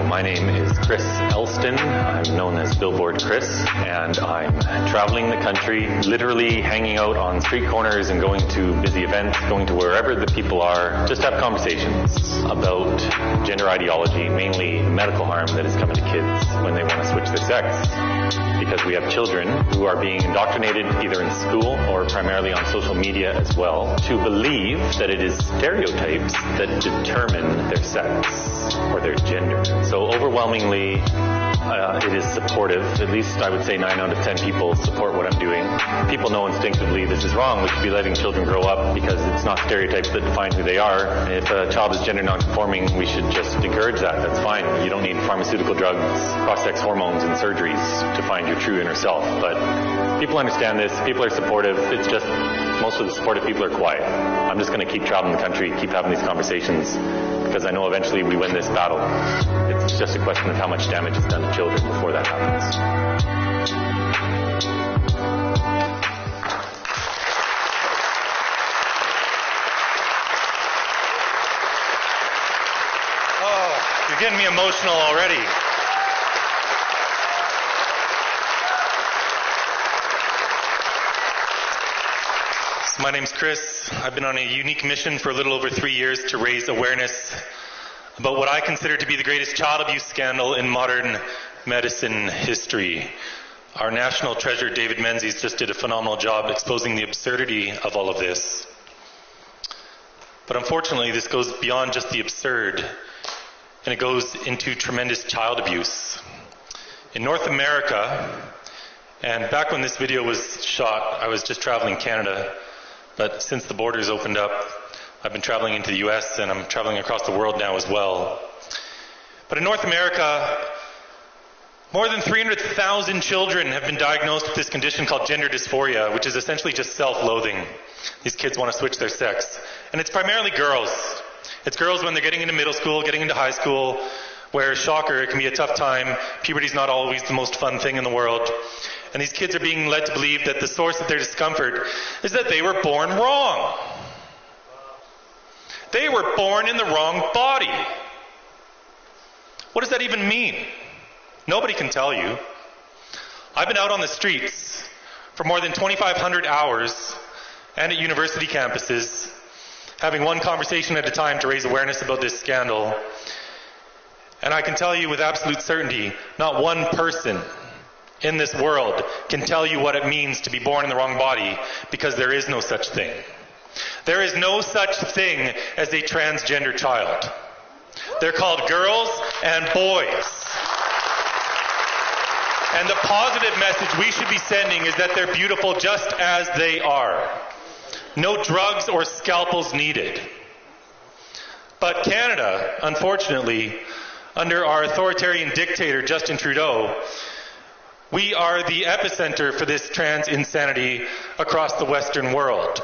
My name is Chris Elston. I'm known as Billboard Chris, and I'm traveling the country, literally hanging out on street corners and going to busy events, going to wherever the people are, just have conversations about gender ideology, mainly medical harm that is coming to kids when they want to switch their sex. Because we have children who are being indoctrinated either in school or primarily on social media as well to believe that it is stereotypes that determine their sex or their gender. So overwhelmingly, it is supportive. At least I would say 9 out of 10 people support what I'm doing. People know instinctively this is wrong. We should be letting children grow up because it's not stereotypes that define who they are. If a child is gender non-conforming, we should just encourage that. That's fine. You don't need pharmaceutical drugs, cross-sex hormones, and surgeries to find your true inner self. But people understand this. People are supportive. It's just most of the supportive people are quiet. I'm just going to keep traveling the country, keep having these conversations, because I know eventually we win this battle. It's just a question of how much damage is done to children before that happens. Oh, you're getting me emotional already. My name's Chris. I've been on a unique mission for a little over 3 years to raise awareness about what I consider to be the greatest child abuse scandal in modern medicine history. Our national treasure, David Menzies, just did a phenomenal job exposing the absurdity of all of this. But unfortunately, this goes beyond just the absurd, and it goes into tremendous child abuse. In North America, and back when this video was shot, I was just traveling Canada, but since the borders opened up, I've been traveling into the US and I'm traveling across the world now as well. But in North America, more than 300,000 children have been diagnosed with this condition called gender dysphoria, which is essentially just self-loathing. These kids want to switch their sex. And it's primarily girls. It's girls when they're getting into middle school, getting into high school, where, shocker, it can be a tough time. Puberty's not always the most fun thing in the world. And these kids are being led to believe that the source of their discomfort is that they were born wrong. They were born in the wrong body. What does that even mean? Nobody can tell you. I've been out on the streets for more than 2,500 hours and at university campuses, having one conversation at a time to raise awareness about this scandal. And I can tell you with absolute certainty, not one person in this world can tell you what it means to be born in the wrong body, because there is no such thing. There is no such thing as a transgender child. They're called girls and boys. And the positive message we should be sending is that they're beautiful just as they are. No drugs or scalpels needed. But Canada, unfortunately, under our authoritarian dictator Justin Trudeau, we are the epicenter for this trans insanity across the Western world.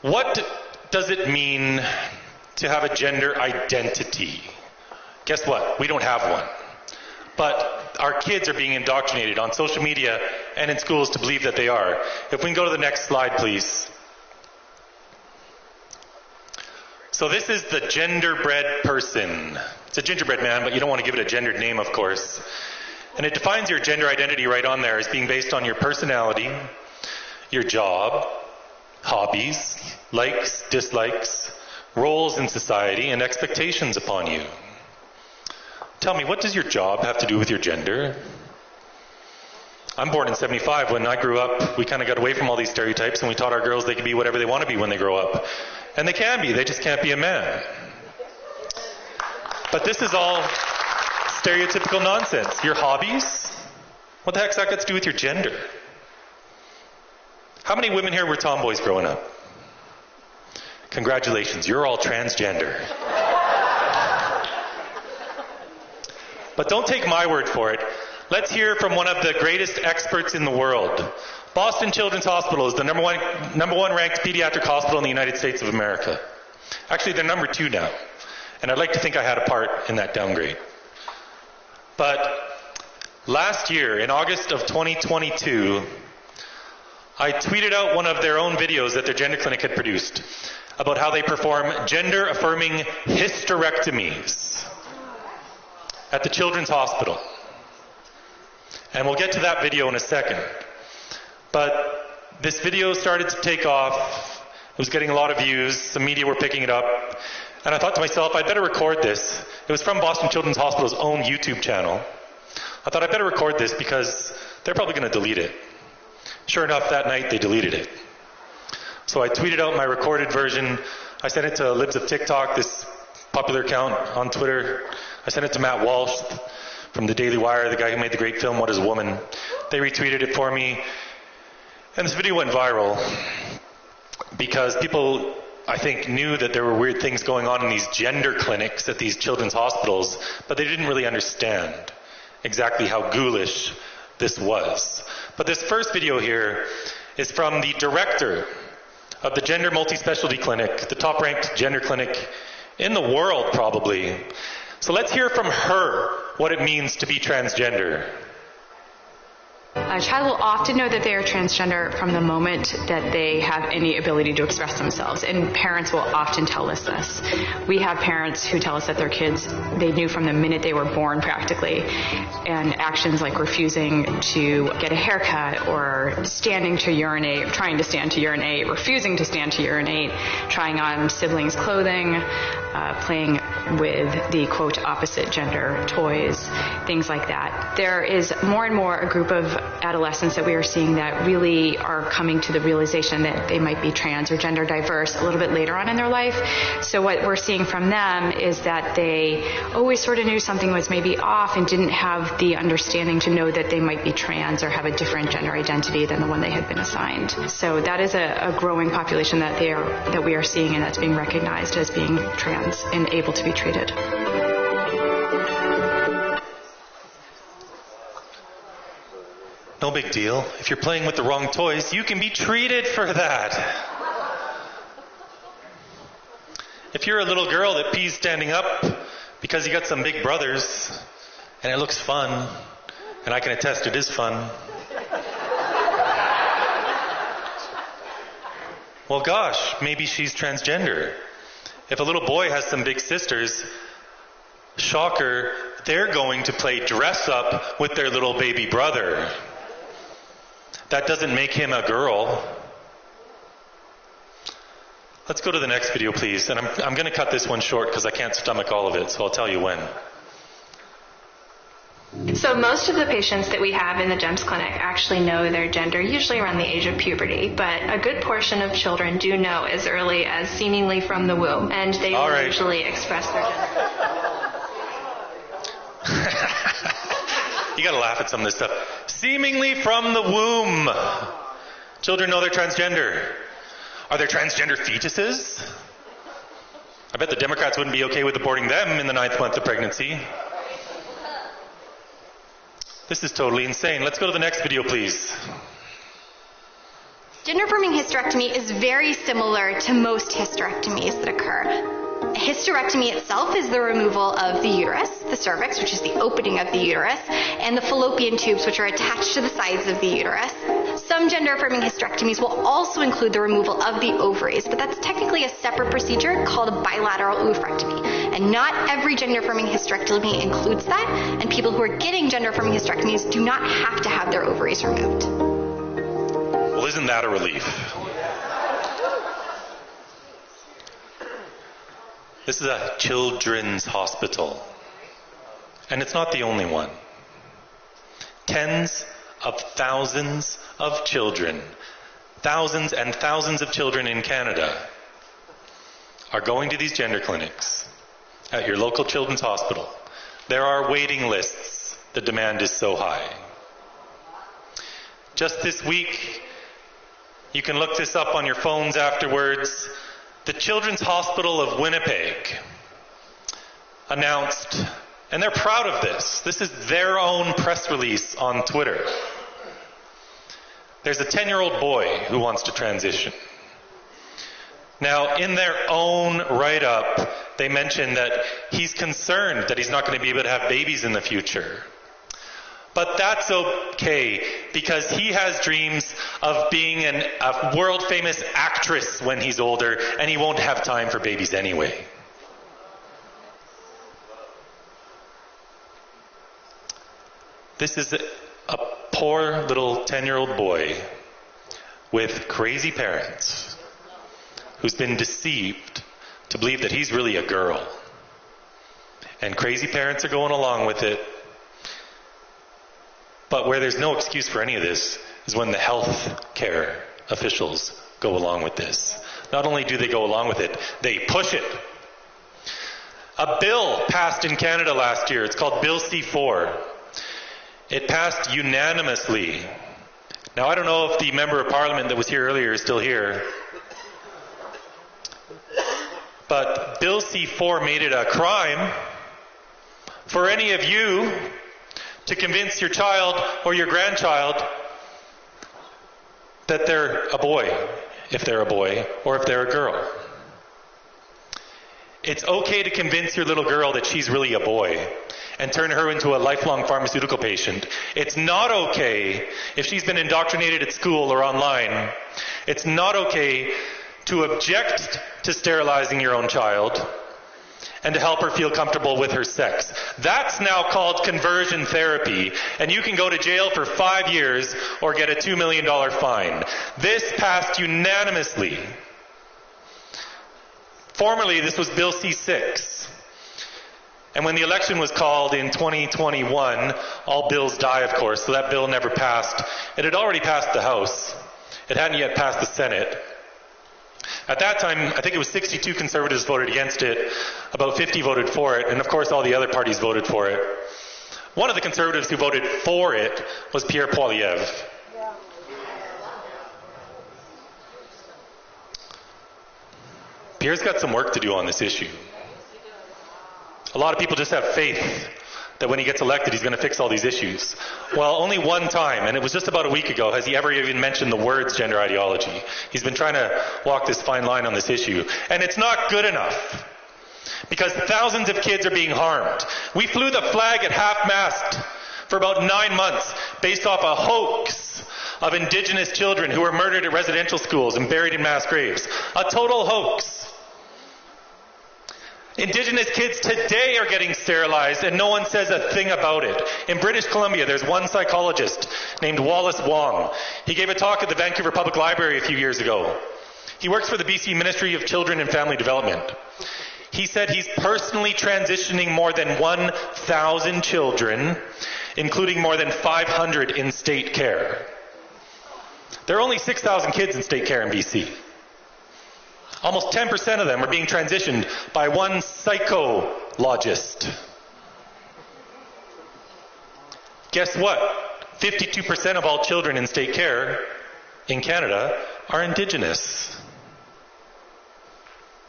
What does it mean to have a gender identity? Guess what? We don't have one. But our kids are being indoctrinated on social media and in schools to believe that they are. If we can go to the next slide, please. So this is the genderbread person. It's a gingerbread man, but you don't want to give it a gendered name, of course. And it defines your gender identity right on there as being based on your personality, your job, hobbies, likes, dislikes, roles in society, and expectations upon you. Tell me, what does your job have to do with your gender? I'm born in 75. When I grew up, we kind of got away from all these stereotypes and we taught our girls they can be whatever they want to be when they grow up. And they can be, they just can't be a man. But this is all stereotypical nonsense. Your hobbies? What the heck's that got to do with your gender? How many women here were tomboys growing up? Congratulations, you're all transgender. But don't take my word for it. Let's hear from one of the greatest experts in the world. Boston Children's Hospital is the number one ranked pediatric hospital in the United States of America. Actually, they're number 2 now. And I'd like to think I had a part in that downgrade. But last year, in August of 2022, I tweeted out one of their own videos that their gender clinic had produced about how they perform gender-affirming hysterectomies. at the Children's Hospital. And we'll get to that video in a second. But this video started to take off. It was getting a lot of views. Some media were picking it up. And I thought to myself, I'd better record this. It was from Boston Children's Hospital's own YouTube channel. I thought I'd better record this because they're probably going to delete it. Sure enough, that night they deleted it. So I tweeted out my recorded version. I sent it to Libs of TikTok, this popular account on Twitter. I sent it to Matt Walsh from the Daily Wire, the guy who made the great film What is a Woman. They retweeted it for me. And this video went viral because people, I think, knew that there were weird things going on in these gender clinics at these children's hospitals, but they didn't really understand exactly how ghoulish this was. But this first video here is from the director of the Gender Multi-Specialty Clinic, the top-ranked gender clinic in the world, probably. So let's hear from her what it means to be transgender. A child will often know that they are transgender from the moment that they have any ability to express themselves, and parents will often tell us this. We have parents who tell us that their kids, they knew from the minute they were born practically, and actions like refusing to get a haircut or standing to urinate, trying to stand to urinate, refusing to stand to urinate, trying on siblings' clothing, playing with the, quote, opposite gender toys, things like that. There is more and more a group of adolescents that we are seeing that really are coming to the realization that they might be trans or gender diverse a little bit later on in their life. So what we're seeing from them is that they always sort of knew something was maybe off and didn't have the understanding to know that they might be trans or have a different gender identity than the one they had been assigned. So that is a growing population that we are seeing, and that's being recognized as being trans and able to be treated. No big deal. If you're playing with the wrong toys, you can be treated for that. If you're a little girl that pees standing up because you got some big brothers and it looks fun, and I can attest it is fun. Well, gosh, maybe she's transgender. If a little boy has some big sisters, shocker, they're going to play dress up with their little baby brother. That doesn't make him a girl. Let's go to the next video, please. And I'm going to cut this one short because I can't stomach all of it, so I'll tell you when. So most of the patients that we have in the GEMS clinic actually know their gender, usually around the age of puberty, but a good portion of children do know as early as seemingly from the womb, and they will usually express their gender. You gotta laugh at some of this stuff. Seemingly from the womb. Children know they're transgender. Are there transgender fetuses? I bet the Democrats wouldn't be okay with aborting them in the 9th month of pregnancy. This is totally insane. Let's go to the next video, please. Gender-affirming hysterectomy is very similar to most hysterectomies that occur. A hysterectomy itself is the removal of the uterus, the cervix, which is the opening of the uterus, and the fallopian tubes, which are attached to the sides of the uterus. Some gender-affirming hysterectomies will also include the removal of the ovaries, but that's technically a separate procedure called a bilateral oophorectomy. And not every gender-affirming hysterectomy includes that, and people who are getting gender-affirming hysterectomies do not have to have their ovaries removed. Well, isn't that a relief? This is a children's hospital. And it's not the only one. Tens of thousands of children, thousands and thousands of children in Canada are going to these gender clinics at your local children's hospital. There are waiting lists. The demand is so high. Just this week, you can look this up on your phones afterwards, the Children's Hospital of Winnipeg announced, and they're proud of this. This is their own press release on Twitter. There's a 10-year-old boy who wants to transition. Now, in their own write-up, they mention that he's concerned that he's not going to be able to have babies in the future. But that's okay, because he has dreams of being a world-famous actress when he's older, and he won't have time for babies anyway. This is a poor little 10-year-old boy with crazy parents who's been deceived to believe that he's really a girl. And crazy parents are going along with it. But where there's no excuse for any of this is when the health care officials go along with this. Not only do they go along with it, they push it. A bill passed in Canada last year. It's called Bill C-4. It passed unanimously. Now, I don't know if the member of parliament that was here earlier is still here. But Bill C-4 made it a crime for any of you to convince your child or your grandchild that they're a boy, if they're a boy, or if they're a girl. It's okay to convince your little girl that she's really a boy and turn her into a lifelong pharmaceutical patient. It's not okay if she's been indoctrinated at school or online. It's not okay to object to sterilizing your own child and to help her feel comfortable with her sex. That's now called conversion therapy, and you can go to jail for 5 years or get a $2 million fine. This passed unanimously. Formerly, this was Bill C-6. And when the election was called in 2021, all bills die, of course, so that bill never passed. It had already passed the House. It hadn't yet passed the Senate. At that time, I think it was 62 Conservatives voted against it, about 50 voted for it, and of course all the other parties voted for it. One of the Conservatives who voted for it was Pierre Poilievre. Pierre's got some work to do on this issue. A lot of people just have faith that when he gets elected he's going to fix all these issues. Well, only one time, and it was just about a week ago, has he ever even mentioned the words gender ideology. He's been trying to walk this fine line on this issue. And it's not good enough, because thousands of kids are being harmed. We flew the flag at half-mast for about 9 months based off a hoax of Indigenous children who were murdered at residential schools and buried in mass graves. A total hoax. Indigenous kids today are getting sterilized and no one says a thing about it. In British Columbia, there's one psychologist named Wallace Wong. He gave a talk at the Vancouver Public Library a few years ago. He works for the BC Ministry of Children and Family Development. He said he's personally transitioning more than 1,000 children, including more than 500 in state care. There are only 6,000 kids in state care in BC. Almost 10% of them are being transitioned by one psychologist. Guess what? 52% of all children in state care in Canada are Indigenous.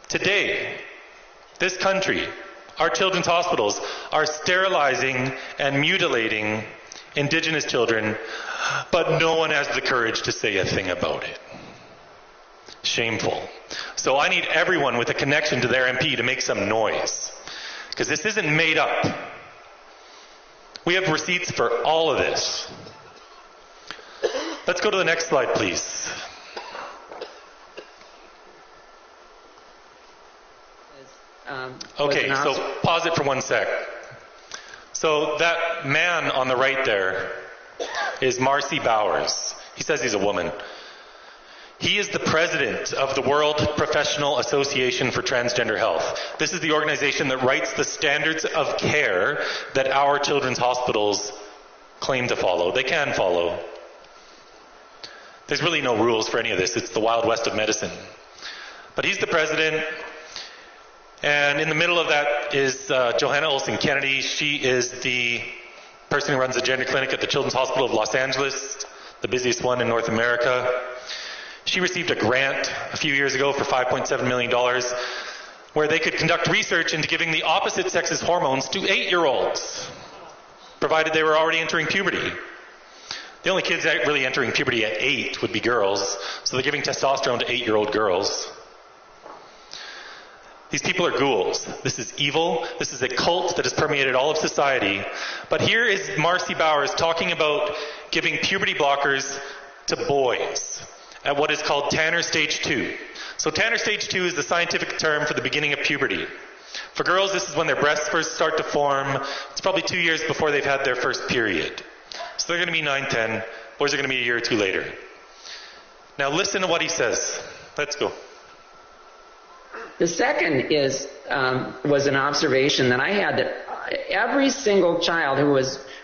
Today, this country, our children's hospitals are sterilizing and mutilating Indigenous children, but no one has the courage to say a thing about it. Shameful. So I need everyone with a connection to their MP to make some noise, because this isn't made up. We have receipts for all of this. Let's go to the next slide, please. Okay, so pause it for 1 sec. So that man on the right there is Marcy Bowers. He says he's a woman. He is the president of the World Professional Association for Transgender Health. This is the organization that writes the standards of care that our children's hospitals claim to follow. They can follow. There's really no rules for any of this. It's the Wild West of medicine. But he's the president. And in the middle of that is Johanna Olsen Kennedy. She is the person who runs the gender clinic at the Children's Hospital of Los Angeles, the busiest one in North America. She received a grant a few years ago for $5.7 million where they could conduct research into giving the opposite sex's hormones to 8-year-olds, provided they were already entering puberty. The only kids really entering puberty at 8 would be girls, so they're giving testosterone to 8-year-old girls. These people are ghouls. This is evil. This is a cult that has permeated all of society. But here is Marcy Bowers talking about giving puberty blockers to boys at what is called Tanner Stage 2. So Tanner Stage 2 is the scientific term for the beginning of puberty. For girls, this is when their breasts first start to form. It's probably 2 years before they've had their first period. So they're going to be 9, 10. Boys are going to be a year or two later. Now listen to what he says. Let's go. The second was an observation that I had, that every single child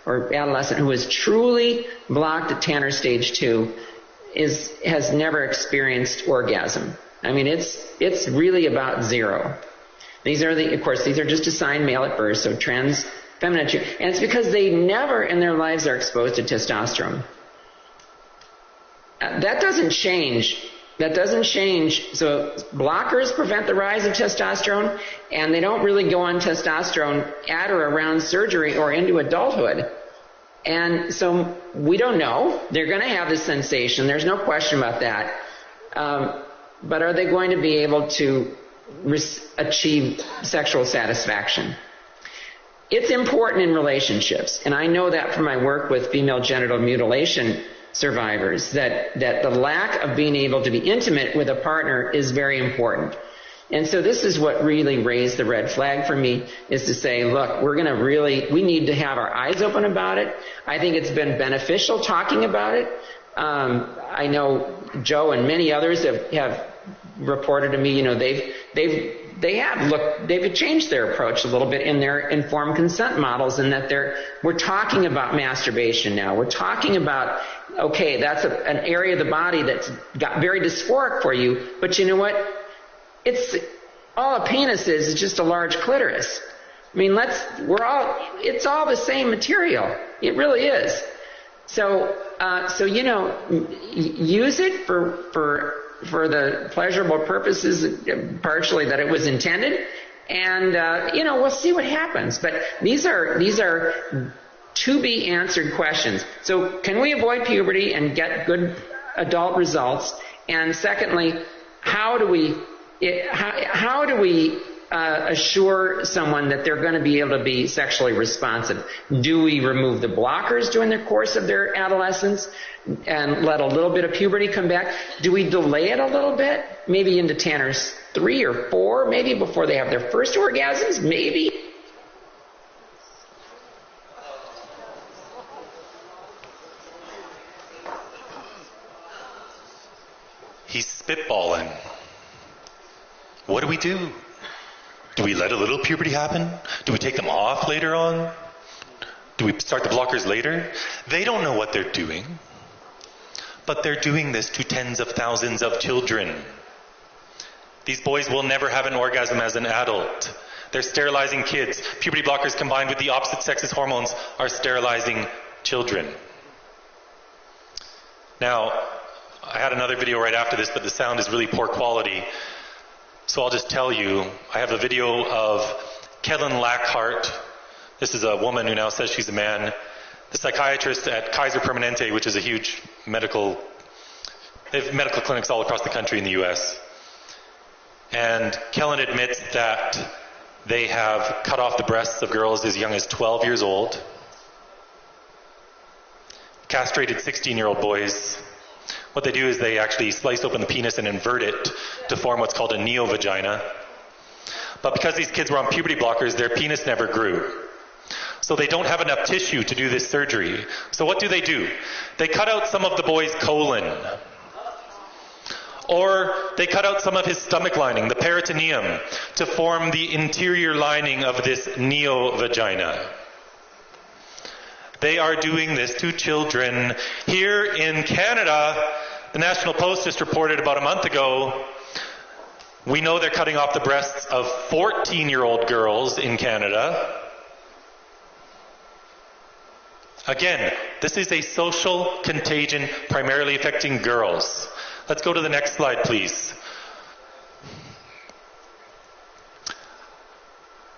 or adolescent who was truly blocked at Tanner stage 2 has never experienced orgasm. I mean, it's really about 0. These are just assigned male at birth, so trans feminine, and it's because they never in their lives are exposed to testosterone. That doesn't change. So blockers prevent the rise of testosterone, and they don't really go on testosterone at or around surgery or into adulthood. And so we don't know. They're going to have this sensation. There's no question about that. But are they going to be able to achieve sexual satisfaction? It's important in relationships, and I know that from my work with female genital mutilation survivors, that the lack of being able to be intimate with a partner is very important. And so this is what really raised the red flag for me, is to say, look, we need to have our eyes open about it. I think it's been beneficial talking about it. I know Joe and many others have reported to me, they've changed their approach a little bit in their informed consent models, and that we're talking about masturbation now. We're talking about, okay, that's an area of the body that's got very dysphoric for you, but you know what? All a penis is just a large clitoris. I mean, it's all the same material. It really is. So use it for the pleasurable purposes, partially that it was intended, and we'll see what happens. But these are to be answered questions. So can we avoid puberty and get good adult results? And secondly, how do we assure someone that they're going to be able to be sexually responsive? Do we remove the blockers during the course of their adolescence and let a little bit of puberty come back? Do we delay it a little bit, maybe into Tanner's 3 or 4, maybe before they have their first orgasms? Maybe. He's spitballing. What do we do? Do we let a little puberty happen? Do we take them off later on? Do we start the blockers later? They don't know what they're doing. But they're doing this to tens of thousands of children. These boys will never have an orgasm as an adult. They're sterilizing kids. Puberty blockers combined with the opposite sex's hormones are sterilizing children. Now, I had another video right after this, but the sound is really poor quality. So I'll just tell you, I have a video of Kellen Lackhart. This is a woman who now says she's a man. The psychiatrist at Kaiser Permanente, which is a huge they have medical clinics all across the country in the U.S. And Kellen admits that they have cut off the breasts of girls as young as 12 years old, castrated 16-year-old boys. What they do is they actually slice open the penis and invert it to form what's called a neo-vagina. But because these kids were on puberty blockers, their penis never grew. So they don't have enough tissue to do this surgery. So what do? They cut out some of the boy's colon. Or they cut out some of his stomach lining, the peritoneum, to form the interior lining of this neo-vagina. They are doing this to children. Here in Canada, the National Post just reported about a month ago, we know they're cutting off the breasts of 14-year-old girls in Canada. Again, this is a social contagion primarily affecting girls. Let's go to the next slide, please.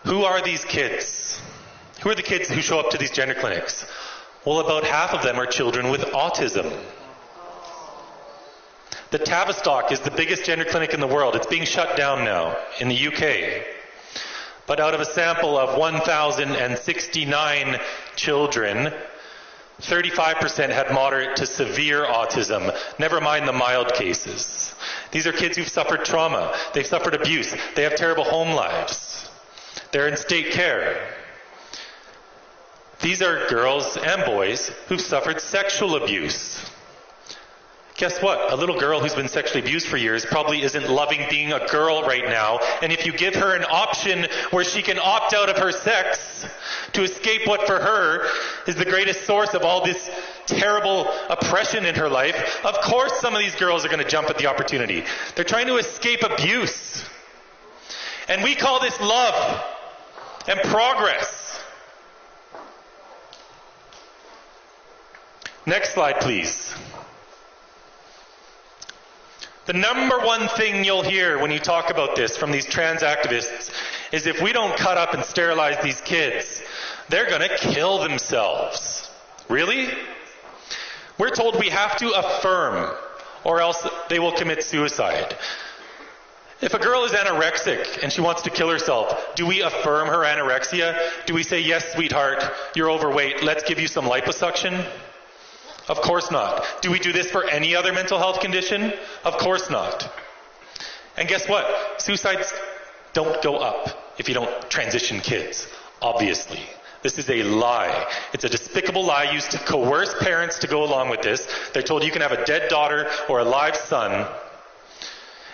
Who are these kids? Who are the kids who show up to these gender clinics? Well, about half of them are children with autism. The Tavistock is the biggest gender clinic in the world. It's being shut down now in the UK. But out of a sample of 1,069 children, 35% had moderate to severe autism, never mind the mild cases. These are kids who've suffered trauma. They've suffered abuse. They have terrible home lives. They're in state care. These are girls and boys who've suffered sexual abuse. Guess what? A little girl who's been sexually abused for years probably isn't loving being a girl right now. And if you give her an option where she can opt out of her sex to escape what for her is the greatest source of all this terrible oppression in her life, of course some of these girls are going to jump at the opportunity. They're trying to escape abuse. And we call this love and progress. Next slide, please. The number one thing you'll hear when you talk about this from these trans activists is if we don't cut up and sterilize these kids, they're going to kill themselves. Really? We're told we have to affirm or else they will commit suicide. If a girl is anorexic and she wants to kill herself, do we affirm her anorexia? Do we say, yes, sweetheart, you're overweight, let's give you some liposuction? Of course not. Do we do this for any other mental health condition? Of course not. And guess what? Suicides don't go up if you don't transition kids, obviously. This is a lie. It's a despicable lie used to coerce parents to go along with this. They're told you can have a dead daughter or a live son.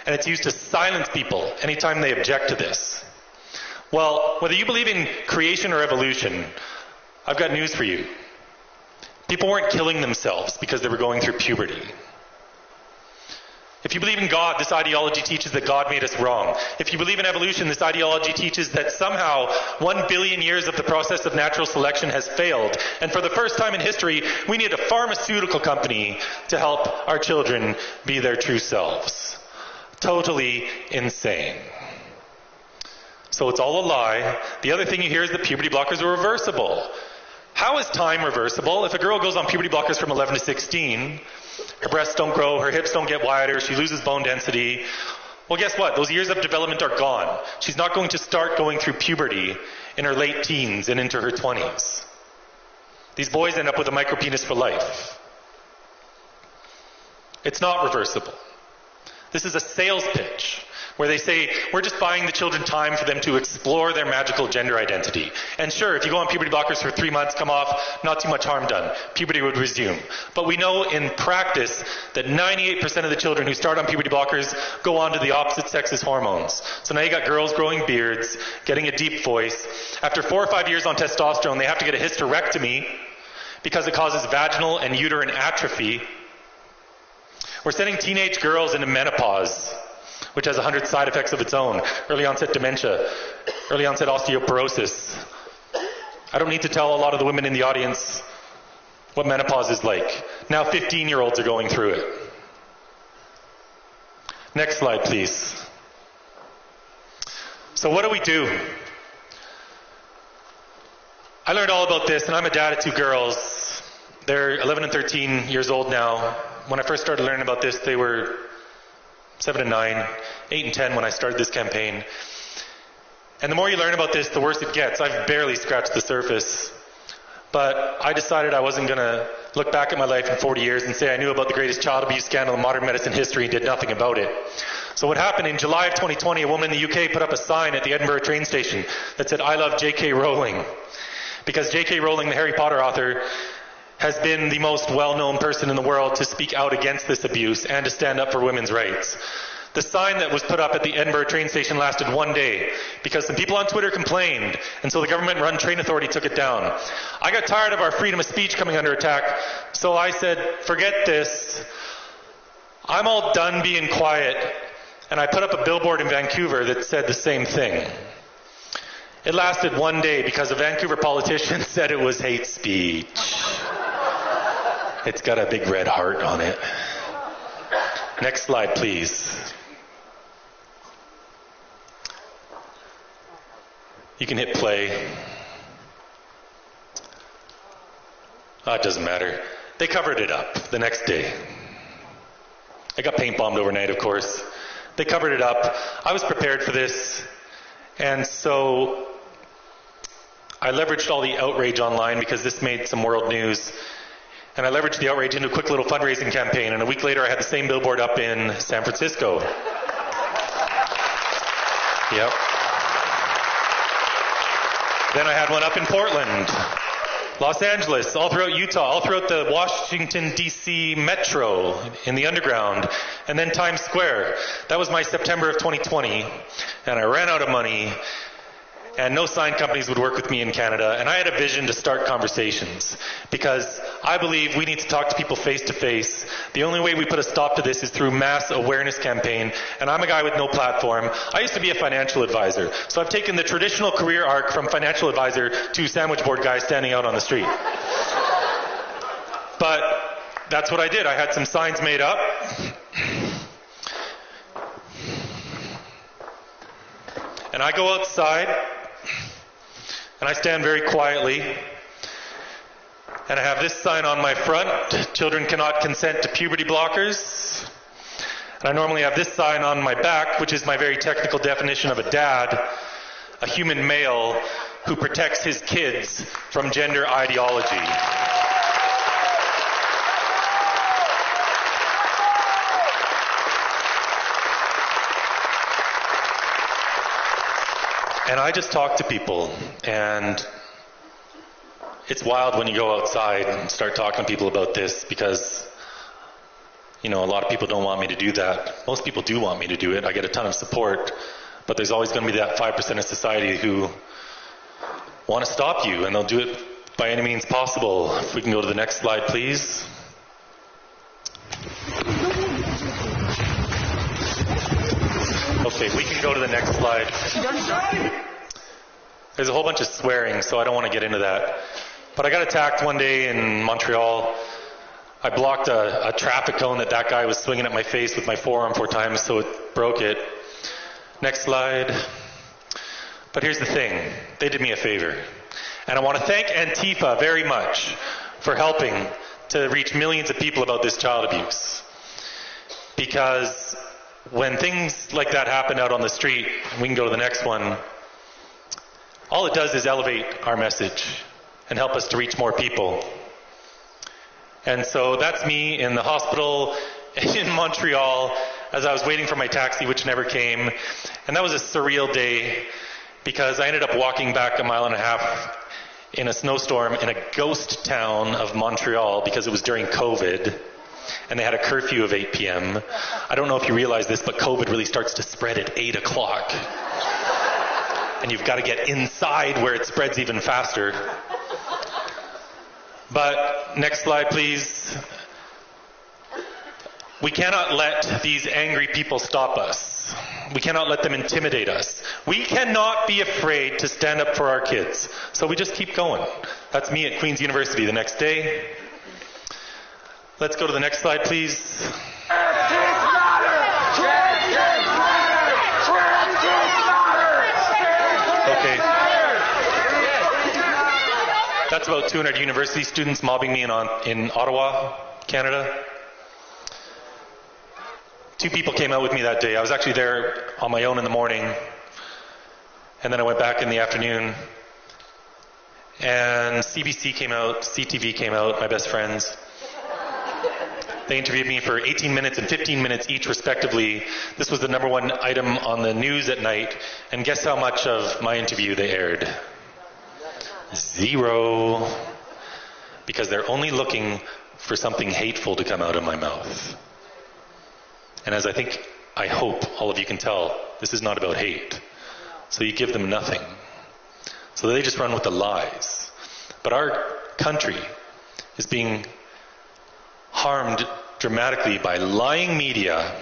And it's used to silence people anytime they object to this. Well, whether you believe in creation or evolution, I've got news for you. People weren't killing themselves because they were going through puberty. If you believe in God, this ideology teaches that God made us wrong. If you believe in evolution, this ideology teaches that somehow 1 billion years of the process of natural selection has failed. And for the first time in history, we need a pharmaceutical company to help our children be their true selves. Totally insane. So it's all a lie. The other thing you hear is that puberty blockers are reversible. How is time reversible? If a girl goes on puberty blockers from 11 to 16, her breasts don't grow, her hips don't get wider, she loses bone density. Well, guess what? Those years of development are gone. She's not going to start going through puberty in her late teens and into her 20s. These boys end up with a micropenis for life. It's not reversible. This is a sales pitch where they say, we're just buying the children time for them to explore their magical gender identity. And sure, if you go on puberty blockers for 3 months, come off, not too much harm done. Puberty would resume. But we know in practice that 98% of the children who start on puberty blockers go on to the opposite sex's hormones. So now you got girls growing beards, getting a deep voice. After 4 or 5 years on testosterone, they have to get a hysterectomy because it causes vaginal and uterine atrophy. We're sending teenage girls into menopause, which has 100 side effects of its own. Early onset dementia, early onset osteoporosis. I don't need to tell a lot of the women in the audience what menopause is like. Now 15-year-olds are going through it. Next slide, please. So what do we do? I learned all about this, and I'm a dad of 2 girls. They're 11 and 13 years old now. When I first started learning about this, they were 7 and 9, 8 and 10 when I started this campaign. And the more you learn about this, the worse it gets. I've barely scratched the surface. But I decided I wasn't going to look back at my life in 40 years and say I knew about the greatest child abuse scandal in modern medicine history and did nothing about it. So what happened in July of 2020, a woman in the UK put up a sign at the Edinburgh train station that said, I love J.K. Rowling. Because J.K. Rowling, the Harry Potter author, has been the most well-known person in the world to speak out against this abuse and to stand up for women's rights. The sign that was put up at the Edinburgh train station lasted 1 day because some people on Twitter complained, and so the government-run train authority took it down. I got tired of our freedom of speech coming under attack, so I said, forget this. I'm all done being quiet, and I put up a billboard in Vancouver that said the same thing. It lasted 1 day because a Vancouver politician said it was hate speech. It's got a big red heart on it. Next slide, please. You can hit play. Oh, it doesn't matter. They covered it up the next day. I got paint bombed overnight, of course. They covered it up. I was prepared for this. And so I leveraged all the outrage online because this made some world news. And I leveraged the outrage into a quick little fundraising campaign. And a week later, I had the same billboard up in San Francisco. Yep. Then I had one up in Portland. Los Angeles, all throughout Utah, all throughout the Washington, D.C. metro, in the underground, and then Times Square. That was my September of 2020, and I ran out of money, and no sign companies would work with me in Canada, and I had a vision to start conversations, because I believe we need to talk to people face to face. The only way we put a stop to this is through mass awareness campaign, and I'm a guy with no platform. I used to be a financial advisor, so I've taken the traditional career arc from financial advisor to sandwich board guy standing out on the street. But that's what I did. I had some signs made up. And I go outside, and I stand very quietly, and I have this sign on my front: children cannot consent to puberty blockers. And I normally have this sign on my back, which is my very technical definition of a dad, a human male who protects his kids from gender ideology. And I just talk to people, and it's wild when you go outside and start talking to people about this, because, you know, a lot of people don't want me to do that. Most people do want me to do it. I get a ton of support, but there's always going to be that 5% of society who want to stop you, and they'll do it by any means possible. If we can go to the next slide, please. Okay, we can go to the next slide. There's a whole bunch of swearing, so I don't want to get into that. But I got attacked one day in Montreal. I blocked a traffic cone that guy was swinging at my face with my forearm 4 times, so it broke it. Next slide. But here's the thing. They did me a favor. And I want to thank Antifa very much for helping to reach millions of people about this child abuse. Because when things like that happen out on the street, we can go to the next one, all it does is elevate our message and help us to reach more people. And so that's me in the hospital in Montreal as I was waiting for my taxi, which never came. And that was a surreal day, because I ended up walking back 1.5 miles in a snowstorm in a ghost town of Montreal, because it was during COVID. And they had a curfew of 8 p.m. I don't know if you realize this, but COVID really starts to spread at 8 o'clock. And you've got to get inside where it spreads even faster. But next slide, please. We cannot let these angry people stop us. We cannot let them intimidate us. We cannot be afraid to stand up for our kids. So we just keep going. That's me at Queen's University the next day. Let's go to the next slide, please. Okay. That's about 200 university students mobbing me in Ottawa, Canada. 2 people came out with me that day. I was actually there on my own in the morning, and then I went back in the afternoon. And CBC came out, CTV came out, my best friends. They interviewed me for 18 minutes and 15 minutes each, respectively. This was the #1 item on the news at night. And guess how much of my interview they aired? 0. Because they're only looking for something hateful to come out of my mouth. And as I hope all of you can tell, this is not about hate. So you give them nothing. So they just run with the lies. But our country is being harmed dramatically by lying media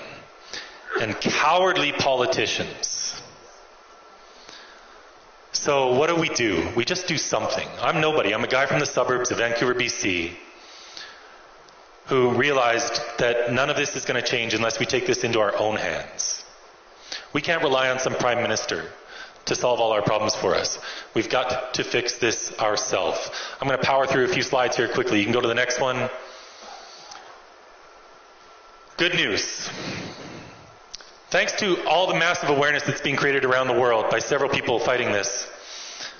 and cowardly politicians. So what do? We just do something. I'm nobody. I'm a guy from the suburbs of Vancouver, BC, who realized that none of this is going to change unless we take this into our own hands. We can't rely on some prime minister to solve all our problems for us. We've got to fix this ourselves. I'm going to power through a few slides here quickly. You can go to the next one. Good news. Thanks to all the massive awareness that's being created around the world by several people fighting this,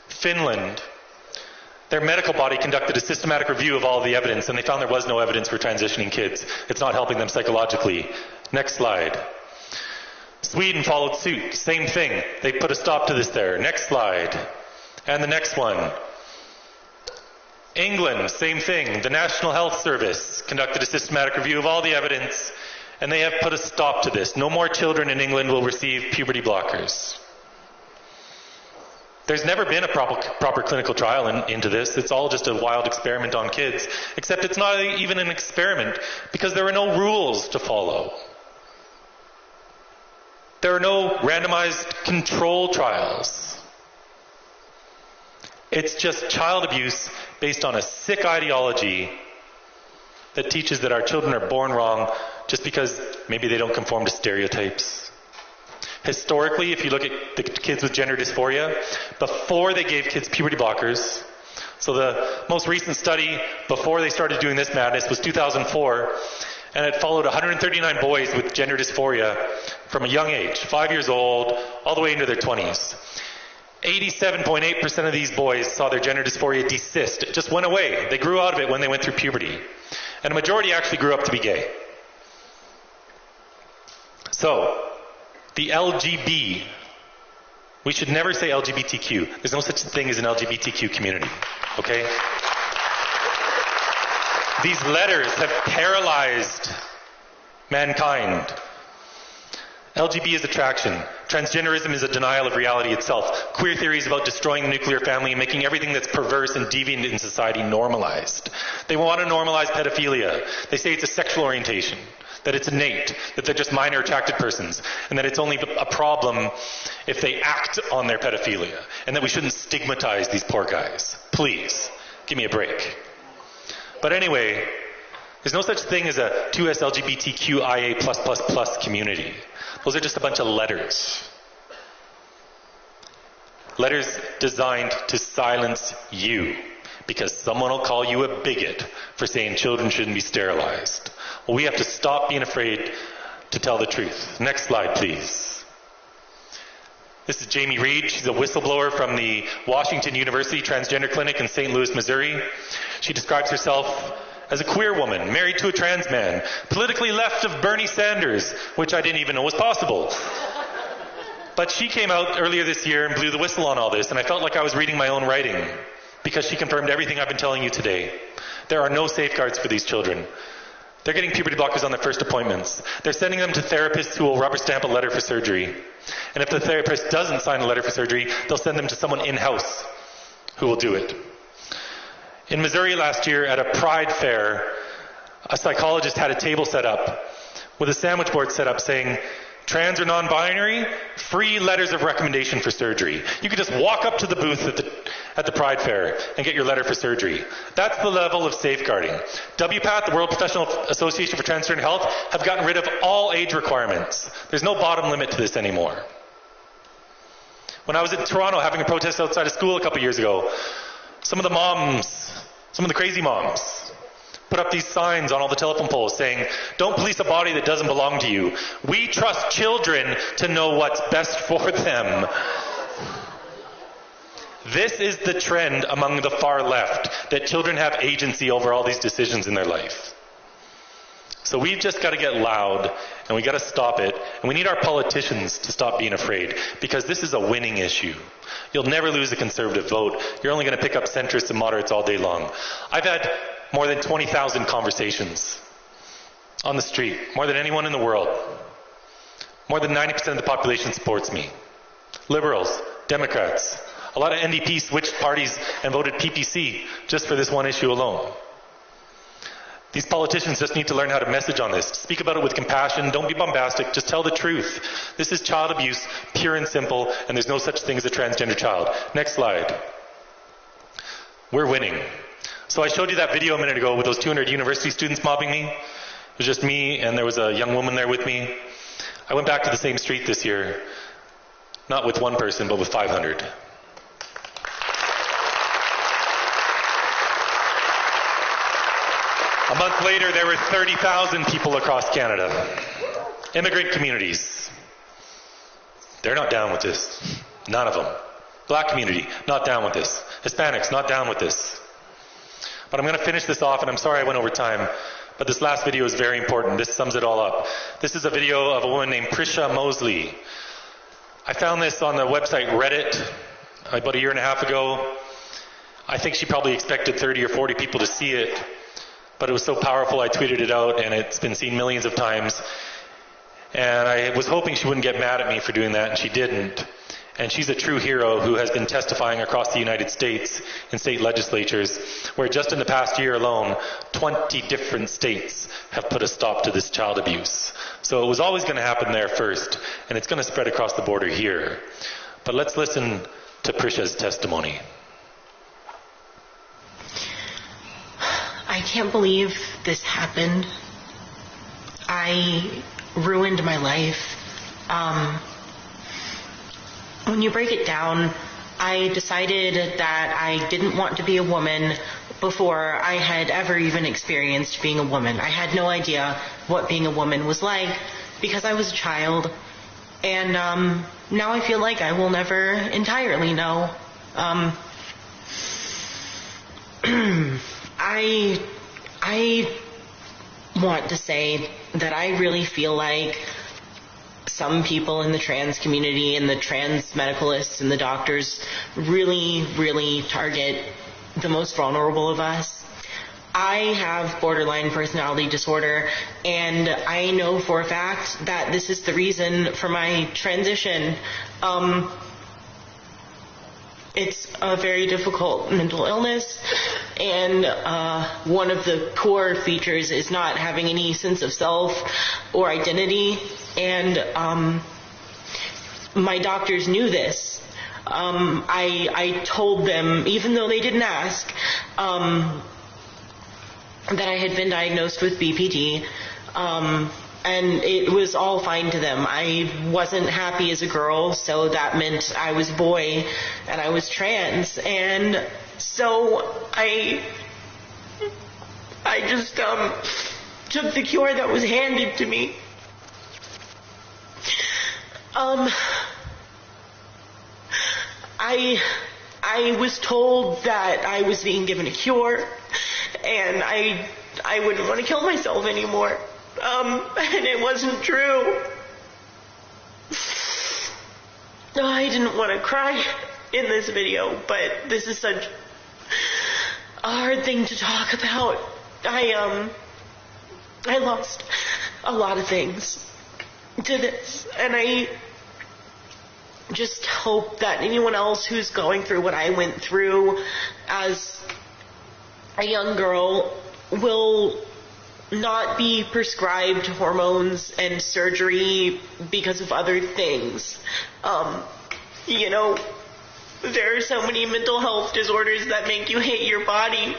Finland, their medical body conducted a systematic review of all the evidence, and they found there was no evidence for transitioning kids. It's not helping them psychologically. Next slide. Sweden followed suit. Same thing. They put a stop to this there. Next slide. And the next one. England, same thing. The National Health Service conducted a systematic review of all the evidence, and they have put a stop to this. No more children in England will receive puberty blockers. There's never been a proper clinical trial into this. It's all just a wild experiment on kids. Except it's not even an experiment because there are no rules to follow. There are no randomized control trials. It's just child abuse based on a sick ideology that teaches that our children are born wrong just because maybe they don't conform to stereotypes. Historically, if you look at the kids with gender dysphoria, before they gave kids puberty blockers, so the most recent study before they started doing this madness was 2004, and it followed 139 boys with gender dysphoria from a young age, 5 years old, all the way into their 20s. 87.8% of these boys saw their gender dysphoria desist. It just went away. They grew out of it when they went through puberty. And a majority actually grew up to be gay. So, the LGB, we should never say LGBTQ. There's no such thing as an LGBTQ community, okay? These letters have paralyzed mankind. LGB is attraction. Transgenderism is a denial of reality itself. Queer theory is about destroying the nuclear family and making everything that's perverse and deviant in society normalized. They want to normalize pedophilia. They say it's a sexual orientation, that it's innate, that they're just minor attracted persons, and that it's only a problem if they act on their pedophilia, and that we shouldn't stigmatize these poor guys. Please, give me a break. But anyway, there's no such thing as a 2S LGBTQIA+++ community. Those are just a bunch of letters. Letters designed to silence you, because someone will call you a bigot for saying children shouldn't be sterilized. Well, we have to stop being afraid to tell the truth. Next slide, please. This is Jamie Reed. She's a whistleblower from the Washington University Transgender Clinic in St. Louis, Missouri. She describes herself as a queer woman, married to a trans man, politically left of Bernie Sanders, which I didn't even know was possible. But she came out earlier this year and blew the whistle on all this, and I felt like I was reading my own writing, because she confirmed everything I've been telling you today. There are no safeguards for these children. They're getting puberty blockers on their first appointments. They're sending them to therapists who will rubber stamp a letter for surgery. And if the therapist doesn't sign a letter for surgery, they'll send them to someone in-house who will do it. In Missouri last year at a Pride fair, a psychologist had a table set up with a sandwich board set up saying, trans or non-binary, free letters of recommendation for surgery. You could just walk up to the booth at the Pride fair and get your letter for surgery. That's the level of safeguarding. WPATH, the World Professional Association for Transgender Health, have gotten rid of all age requirements. There's no bottom limit to this anymore. When I was in Toronto having a protest outside of school a couple years ago, some of the crazy moms, put up these signs on all the telephone poles saying, don't police a body that doesn't belong to you. We trust children to know what's best for them. This is the trend among the far left, that children have agency over all these decisions in their life. So we've just got to get loud, and we got to stop it, and we need our politicians to stop being afraid, because this is a winning issue. You'll never lose a conservative vote. You're only going to pick up centrists and moderates all day long. I've had more than 20,000 conversations on the street, more than anyone in the world. More than 90% of the population supports me. Liberals, Democrats, a lot of NDP switched parties and voted PPC just for this one issue alone. These politicians just need to learn how to message on this. Speak about it with compassion. Don't be bombastic. Just tell the truth. This is child abuse, pure and simple, and there's no such thing as a transgender child. Next slide. We're winning. So I showed you that video a minute ago with those 200 university students mobbing me. It was just me, and there was a young woman there with me. I went back to the same street this year, not with one person, but with 500. A month later, there were 30,000 people across Canada. Immigrant communities. They're not down with this. None of them. Black community, not down with this. Hispanics, not down with this. But I'm going to finish this off, and I'm sorry I went over time, but this last video is very important. This sums it all up. This is a video of a woman named Prisha Mosley. I found this on the website Reddit about a year and a half ago. I think she probably expected 30 or 40 people to see it, but it was so powerful I tweeted it out, and it's been seen millions of times. And I was hoping she wouldn't get mad at me for doing that, and she didn't. And she's a true hero who has been testifying across the United States in state legislatures, where just in the past year alone, 20 different states have put a stop to this child abuse. So it was always going to happen there first, and it's going to spread across the border here. But let's listen to Prisha's testimony. I can't believe this happened. I ruined my life. When you break it down, I decided that I didn't want to be a woman before I had ever even experienced being a woman. I had no idea what being a woman was like because I was a child. And now I feel like I will never entirely know. I want to say that I really feel like some people in the trans community and the trans medicalists and the doctors really, really target the most vulnerable of us. I have borderline personality disorder, and I know for a fact that this is the reason for my transition. It's a very difficult mental illness, and one of the core features is not having any sense of self or identity, and my doctors knew this. I told them, even though they didn't ask, that I had been diagnosed with BPD, and it was all fine to them. I wasn't happy as a girl, so that meant I was a boy and I was trans. And so I just took the cure that was handed to me. I was told that I was being given a cure, and I wouldn't want to kill myself anymore. And it wasn't true. I didn't want to cry in this video, but this is such a hard thing to talk about. I lost a lot of things to this, and I just hope that anyone else who's going through what I went through as a young girl will not be prescribed hormones and surgery because of other things. You know, there are so many mental health disorders that make you hate your body,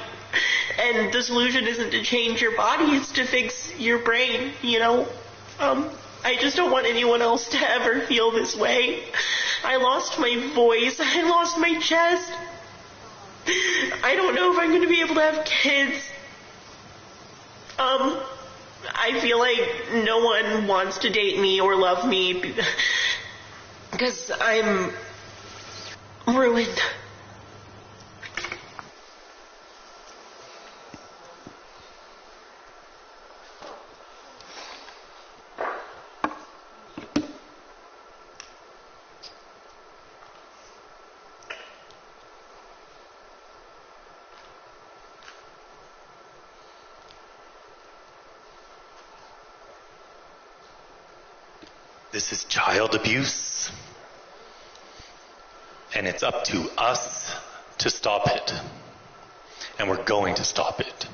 and the solution isn't to change your body, it's to fix your brain, you know. I just don't want anyone else to ever feel this way. I lost my voice, I lost my chest. I don't know if I'm going to be able to have kids. I feel like no one wants to date me or love me because I'm ruined. This is child abuse, and it's up to us to stop it, and we're going to stop it.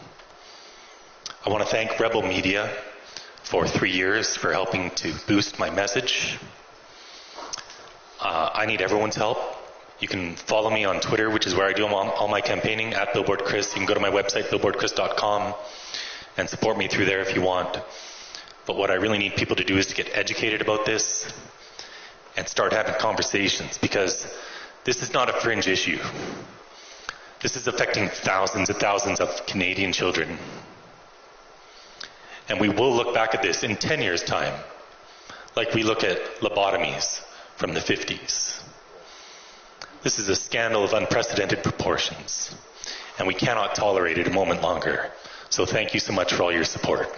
I want to thank Rebel Media for 3 years for helping to boost my message. I need everyone's help. You can follow me on Twitter, which is where I do all my campaigning, at Billboard Chris. You can go to my website, billboardchris.com, and support me through there if you want. But what I really need people to do is to get educated about this and start having conversations, because this is not a fringe issue. This is affecting thousands and thousands of Canadian children. And we will look back at this in 10 years' time, like we look at lobotomies from the 50s. This is a scandal of unprecedented proportions, and we cannot tolerate it a moment longer. So thank you so much for all your support.